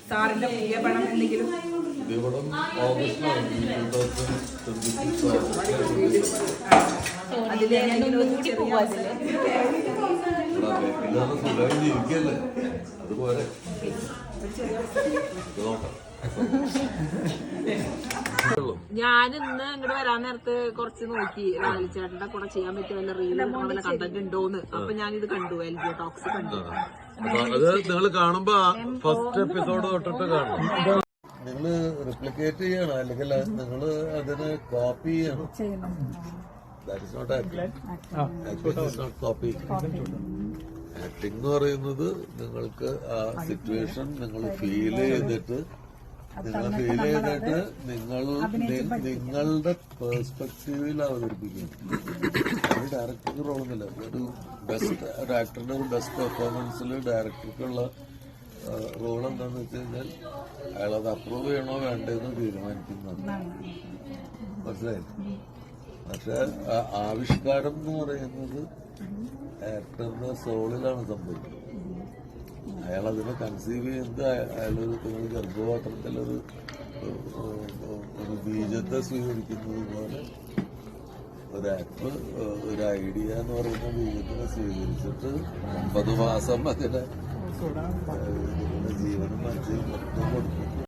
സാറിന്റെ പുതിയ പണം എന്തെങ്കിലും അതുപോലെ ഞാൻ ഇന്ന് ഇങ്ങോട്ട് വരാൻ നേരത്ത് കുറച്ച് നോക്കി ലാലിച്ചേട്ടന്റെ കൂടെ ചെയ്യാൻ പറ്റിയ വല്ല റീൽ വല്ല കണ്ടന്റ് ഉണ്ടോന്ന്. അപ്പൊ ഞാനിത് കണ്ടു, LG ടോക്സ് കണ്ടു. അത് നിങ്ങൾ കാണുമ്പോ ഫസ്റ്റ് എപ്പിസോഡ് തൊട്ടിട്ട് കാണും. നിങ്ങള് റിപ്ലിക്കേറ്റ് ചെയ്യണം, അല്ലെങ്കിൽ നിങ്ങള് അതിന് കോപ്പി ചെയ്യണം. That is not copy. Acting എന്ന് പറയുന്നത് നിങ്ങൾക്ക് ആ സിറ്റുവേഷൻ നിങ്ങൾ ഫീൽ ചെയ്തിട്ട് നിങ്ങളുടെ പേഴ്സ്പെക്റ്റീവിൽ അവതരിപ്പിക്കുന്നു. അത് ഡയറക്ടർക്ക് റോളൊന്നുമില്ല. ഒരു ആക്ടറിന്റെ ഒരു ബെസ്റ്റ് പെർഫോമൻസിൽ ഡയറക്ടർക്കുള്ള റോൾ എന്താന്ന് വെച്ച് കഴിഞ്ഞാൽ അയാളത് അപ്രൂവ് ചെയ്യണോ വേണ്ടതെന്ന് തീരുമാനിക്കുന്നത്. മനസ്സിലായി? പക്ഷെ ആവിഷ്കാരം എന്ന് പറയുന്നത് ആക്ടറിന്റെ സോളിലാണ് സംഭവിക്കുന്നത്. അയാൾ അതിനെ കൺസീവ് ചെയ്യുന്നത് അയാളൊരു ഗർഭപാത്രത്തിലൊരു ബീജത്തെ സ്വീകരിക്കുന്നത് പോലെ ഒരു ആക്ടർ ഒരു ഐഡിയ എന്ന് പറയുന്ന ബീജത്തിനെ സ്വീകരിച്ചിട്ട് 9 മാസം അതിനെ ജീവനും മനസ്സിലും മൊത്തം കൊടുക്കും.